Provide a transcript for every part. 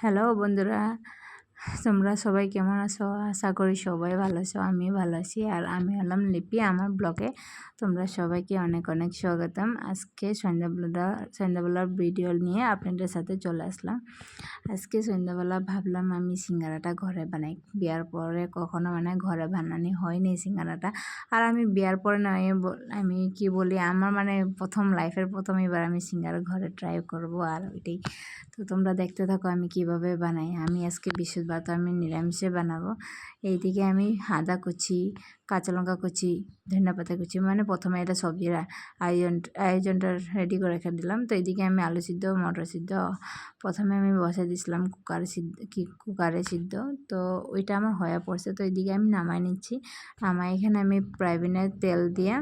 Hello বন্ধুরা, তোমরা সবাই কেমন আছো? আশা করি সবাই ভালো আছো। আমি ভালো আছি। আর আমি হলাম লিপি। আমার ব্লগে তোমরা সবাইকে অনেক অনেক স্বাগতম। আজকে সন্ধ্যাবেলার ভিডিও নিয়ে আপনাদের সাথে চলে আসলাম। আজকে সন্ধ্যাবেলা ভাবলাম আমি সিঙ্গারাটা ঘরে বানাই। বিয়ার পরে কখনো ঘরে বানানো হয়নি সিঙ্গারাটা। আর আমি বিয়ার পরে নয়, আমি কি বলি, আমার প্রথম লাইফের প্রথম এবার আমি সিঙ্গারা ঘরে ট্রাই করব। আর ওইটাই তো তোমরা দেখতে থাকো আমি কিভাবে বানাই। আমি আজকে বৃহস্পতিবার, তো আমি নিরামিষে বানাবো। এইদিকে আমি আদা কুচি, কাঁচা লঙ্কা কুচি, ধনিয়া পাতা কুচি, প্রথমে এটা সবজির আয়োজনটা রেডি করে রেখে দিলাম। তো এইদিকে আমি আলু সিদ্ধ, মটর সিদ্ধ প্রথমে আমি বসে দিয়েছিলাম কুকারে সিদ্ধ। তো ওইটা আমার হয়ে পড়ছে। তো এইদিকে আমি নামাই নিচ্ছি। এখানে আমি প্রাইভিনের তেল দিয়ে,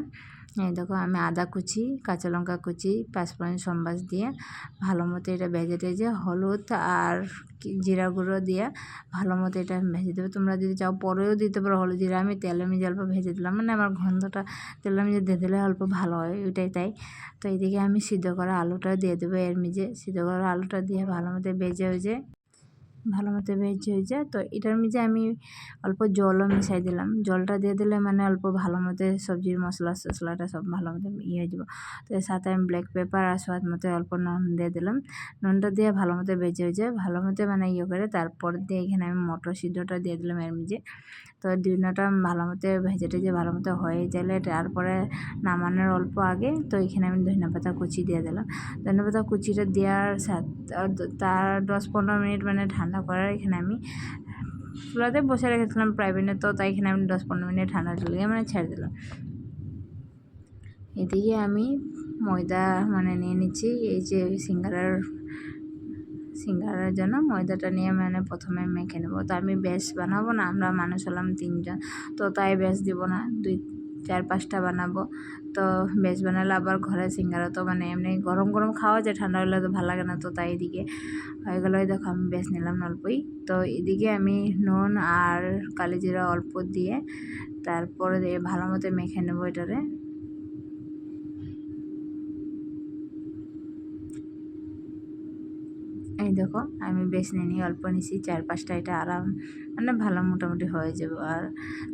এই দেখো আমি আদা কুচি, কাঁচা লঙ্কা কুচি, পাঁচফোড়ন সম্বাস দিয়ে ভালো মতো এটা ভেজে টেজে হলুদ আর জিরা গুঁড়ো দিয়ে ভালো মতো এটা ভেজে দেবে। তোমরা যদি চাও পরেও দিতে পারো হলুদ জিরা। আমি তেলের মেজে অল্প ভেজে দিলাম, আমার গন্ধটা তেলের মেজে দিয়ে দিলে অল্প ভালো হয়, ওইটাই তাই। তো এইদিকে আমি সিদ্ধ করা আলুটা দিয়ে দেবো এর মেজে। সিদ্ধ করা আলুটা দিয়ে ভালো মতো ভেজে হয়ে যায়। তো এটার মধ্যে আমি অল্প জলও মিশাই দিলাম। জলটা দিয়ে দিলে অল্প ভালো মতো সবজির মশলাটা সব ভালো মতো হয়ে যাব। তো এর সাথে আমি ব্ল্যাক পেপার আর স্বাদ মতো অল্প নুন দিয়ে দিলাম। নুনটা দিয়ে ভালো মতো হয়ে যায়, ভালো মতো করে তারপর দিয়ে এখানে আমি মটর সিদ্ধটা দিয়ে দিলাম এর মধ্যে। তো ডিনারটা ভালো মতো ভেজে ভালো মতো হয়ে গেলে তারপরে নামানোর অল্প আগে তো এখানে আমি ধনিয়া পাতা কুচি দিয়ে দিলাম। ধনিয়া পাতা কুচিটা দেওয়ার তার 10-15 মিনিট ঠান্ডা করার এখানে আমি চুলাতে বসে রেখেছিলাম প্রাইভেটে। তো তাই এখানে আমি 10-15 মিনিট ঠান্ডা লেগে ছেড়ে দিলাম। এদিকে আমি ময়দা নিয়ে নিচ্ছি। এই যে সিঙ্গারার জন্য ময়দাটা নিয়ে প্রথমে মেখে নেব। তো আমি বেশ বানাবো না, আমরা মানুষ হলাম 3 জন, তো তাই বেশ দিব না, 2-4-5টা বানাবো। তো বেশ বানালে আবার ঘরে সিঙ্গারা তো এমনি গরম গরম খাওয়া যায়, ঠান্ডা হলে তো ভালো লাগে না। তো তাই এদিকে হয়ে গেলো। দেখো আমি বেশ নিলাম অল্পই। তো এদিকে আমি নুন আর কালি জিরা অল্প দিয়ে তারপরে দিয়ে ভালো মতো মেখে নেবো এটারে। এই দেখো আমি বেশ নিয়ে অল্প নিছি, 4-5টা, এটা আরাম ভালো মোটামুটি হয়ে যাবে। আর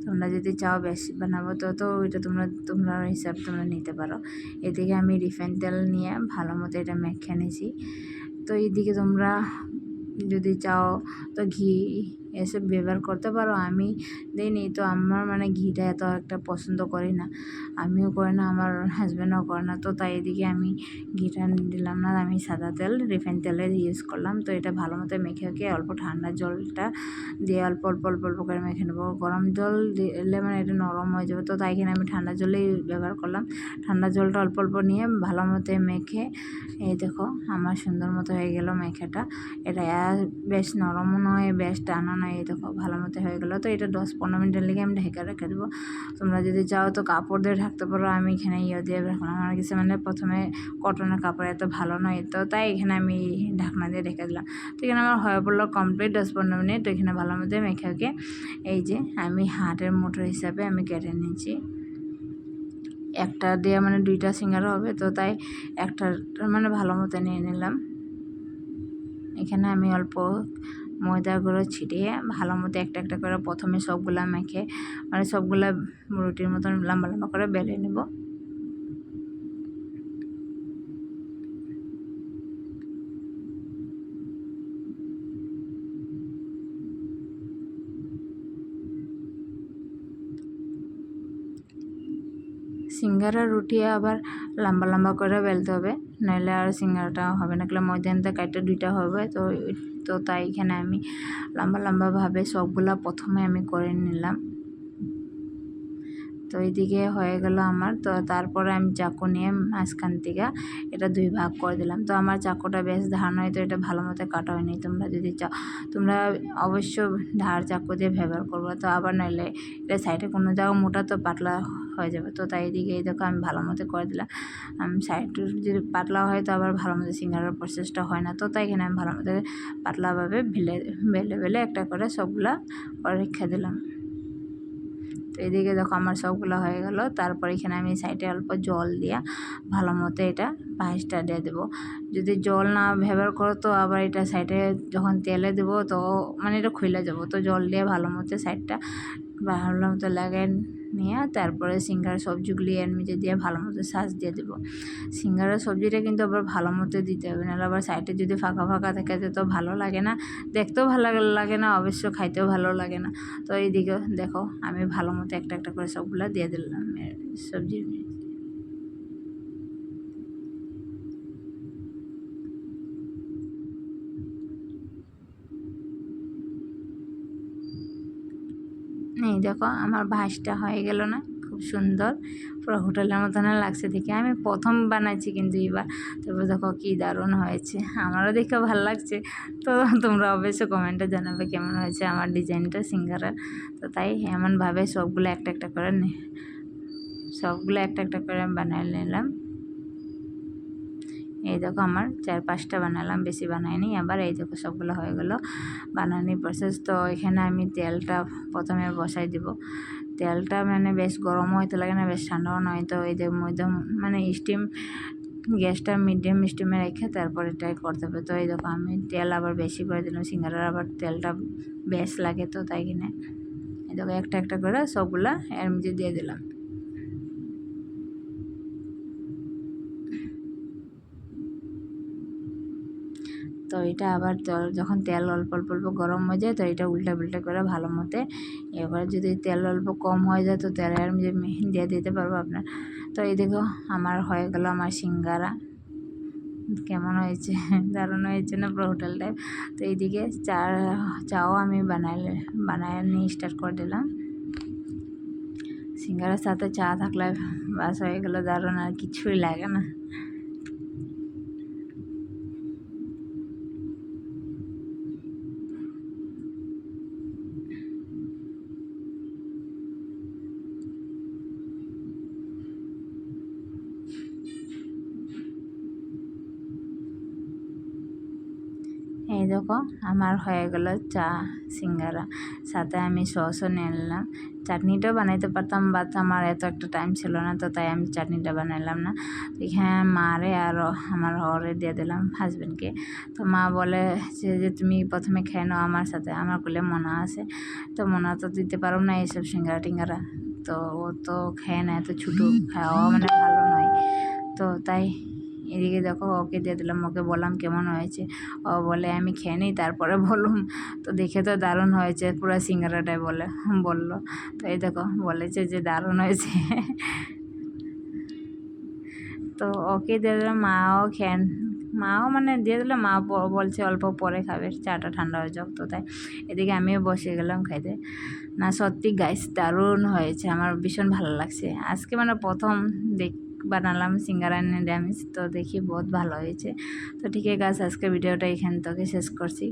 তোমরা যদি চাও বেশি বানাবো তো ওইটা তোমরা হিসাব তোমরা নিতে পারো। এদিকে আমি রিফাইন তেল নিয়ে ভালো মতো এটা মেখে নিয়েছি। তো এইদিকে তোমরা যদি চাও তো ঘি এসব ব্যবহার করতে পারো। আমি দিইনি, তো আমার ঘিটা এত একটা পছন্দ করি না, আমিও করি না, আমার হাজব্যান্ডও করে না। তো তাই এদিকে আমি ঘিটা দিলাম না, আমি সাদা তেল রিফাইন তেলের ইউজ করলাম। তো এটা ভালো মতো মেখে অল্প ঠান্ডা জলটা দিয়ে অল্প করে মেখে নেবো। গরম জল দিলে এটা নরম হয়ে যাবে। তো তাই এখানে আমি ঠান্ডা জলেই ব্যবহার করলাম। ঠান্ডা জলটা অল্প নিয়ে ভালো মতো মেখে, এই দেখো আমার সুন্দর মতো হয়ে গেল মেখাটা। এটা বেশ নরমও নয়, বেশ টানও নয়। এই দেখো ভালো মতো হয়ে গেলো। তো এটা 10-15 মিনিটের লেগে আমি ঢেকে রেখে দেবো। তোমরা যদি চাও তো কাপড় দিয়ে ঢাকতে পারো। আমি এখানে দিয়ে রাখলাম। আমার কাছে প্রথমে কটনের কাপড় এত ভালো নয়, তো তাই এখানে আমি ঢাকনা দিয়ে রেখে দিলাম। তো এখানে আমার হয়ে পড়লো কমপ্লিট 10-15 মিনিট। তো এখানে ভালো মতো মেখে এই যে আমি হাটের মুঠো হিসাবে আমি কেটে নিয়েছি। একটা দিয়ে 2টা সিঙ্গারা হবে, তো তাই একটা ভালো মতো নিয়ে নিলাম। এখানে আমি অল্প ময়দা গুঁড়ো ছিটিয়ে ভালো মতো একটা করে প্রথমে সবগুলা মেখে সবগুলা রুটির মতন লম্বা করে বেলে নেব। সিঙ্গারা রুটি আবার লম্বা করে বেলতে হবে, নইলে আর সিঙ্গারাটা হবে না। ময়দা আনতে কাটতে 2টা হবে। তো তাই এখানে আমি লম্বাভাবে সবগুলা প্রথমে আমি করে নিলাম। তো এইদিকে হয়ে গেল আমার। তো তারপরে আমি চাকু নিয়ে মাঝখান থেকে এটা 2 ভাগ করে দিলাম। তো আমার চাকুটা বেশ ধার নয়, তো এটা ভালো মতো কাটা হয়নি। তোমরা যদি চাও তোমরা অবশ্য ধার চাকু দিয়ে ব্যবহার করবো। তো আবার নইলে এটা সাইডে কোনো জায়গা মোটা তো পাতলা হয়ে যাবে। তো তাই এদিকে এই দেখো আমি ভালো মতো করে দিলাম। সাইড যদি পাতলা হয় তো আবার ভালো মতো সিঙ্গারার প্রসেসটা হয় না। তো তাই এখানে আমি ভালো মতো পাতলাভাবে বেলে একটা করে সবগুলা করে রেখে দিলাম। তো এদিকে দেখো আমার সবগুলো হয়ে গেল। তারপর এখানে আমি সাইডে অল্প জল দিয়া ভালো মতো এটা পায়েসটা দিয়ে দেবো। যদি জল না ব্যবহার করো তো আবার এটা সাইডে যখন তেলে দেবো তো মানে এটা খুলে যাবো, তো জল দিয়ে ভালো মতো সাইডটা ভালো মতো লাগাই নিয়ে তারপরে সিঙ্গারা সবজিগুলি এর মধ্যে দিয়ে ভালো মতো সাজ দিয়ে দেবো। সিঙ্গারা সবজিটা কিন্তু আবার ভালো মতো দিতে হবে, নাহলে আবার সাইডে যদি ফাঁকা ফাঁকা থাকে তো ভালো লাগে না, দেখতেও ভালো লাগে না, অবশ্য খাইতেও ভালো লাগে না। তো এইদিকে দেখো আমি ভালো মতো একটা একটা করে সবগুলো দিয়ে দিলাম সবজির। এই দেখো আমার ভাজটা হয়ে গেল না, খুব সুন্দর পুরো হোটেলের মতন লাগছে দেখে। আমি প্রথম বানাইছি কিন্তু এবার, তবে দেখো কি দারুণ হয়েছে, আমারও দেখে ভালো লাগছে। তো তোমরা অবশ্যই কমেন্টে জানাবে কেমন হয়েছে আমার ডিজাইনটা সিঙ্গারা। তো তাই এমনভাবে সবগুলো একটা একটা করে আমি বানিয়ে নিলাম। এই দেখো আমার 4-5টা বানালাম, বেশি বানাইনি। আবার এই দেখো সবগুলো হয়ে গেল বানানোর প্রসেস। তো এখানে আমি তেলটা প্রথমে বসাই দিব। তেলটা মানে বেশ গরমও হইতে লাগে না, বেশ ঠান্ডাও নয়। তো এই যে মধ্যম মানে স্টিম, গ্যাসটা মিডিয়াম স্টিমে রেখে তারপর এটাই করতে হবে। তো এই দেখো আমি তেল আবার বেশি করে দিলাম, সিঙ্গারার আবার তেলটা বেশ লাগে, তো তাই কিনে এই দেখো একটা একটা করে সবগুলা এর মধ্যে দিয়ে দিলাম। তো এটা আবার যখন তেল অল্প অল্প অল্প গরম হয়ে যায় তো এটা উল্টা পুল্টা করে ভালো মতো, এবার যদি তেল অল্প কম হয়ে যায় তো তেলের মধ্যে দিয়ে দিতে পারবো আপনার। তো এই দেখো আমার হয়ে গেল আমার সিঙ্গারা। কেমন হয়েছে? দারুণ হয়েছে না পুরো হোটেল টাইপ। তো এইদিকে চাও আমি বানায় নিয়ে স্টার্ট করে দিলাম। সিঙ্গারার সাথে চা থাকলে বাস হয়ে গেল, দারুণ, আর কিছুই লাগে না। এই দেখো আমার হয়ে গেল চা সিঙ্গারা, সাথে আমি সসও নিয়ে নিলাম। চাটনিটাও বানাইতে পারতাম, বাট আমার এত একটা টাইম ছিল না, তো তাই আমি চাটনিটা বানাইলাম না। এখানে মারে আর আমার হরে দিয়ে দিলাম হাজব্যান্ডকে। তো মা বলে যে তুমি প্রথমে খেয়ে নাও আমার সাথে, আমার কোলে মনা আছে। তো মনা তো দিতে পারো না এইসব সিঙ্গারা টিঙ্গারা, তো ও তো খেয়ে নেয়, তো ছুটু খাওয়া মানে ভালো নয়। তো তাই এদিকে দেখো ওকে দিয়ে দিলাম, ওকে বললাম কেমন হয়েছে, ও বলে আমি খেয়ে নিই তারপরে বলুম। তো দেখে তো দারুণ হয়েছে পুরো সিঙ্গারাটাই বললো। তো এই দেখো বলেছে যে দারুণ হয়েছে। তো ওকে দিয়ে দিলাম, মাও মানে দিয়ে দিলাম, মা বলছে অল্প পরে খাবে, চাটা ঠান্ডা হয়ে যাক। তো তাই এদিকে আমিও বসে গেলাম খাইতে। না সত্যি গাইস দারুণ হয়েছে, আমার ভীষণ ভালো লাগছে। আজকে মানে প্রথম বানালাম সিঙ্গারা নিরামিষ, তো দেখি বহুত ভালো হয়েছে। তো ঠিক আছে গাইস, আজকে ভিডিওটা এখান থেকে শেষ করছি।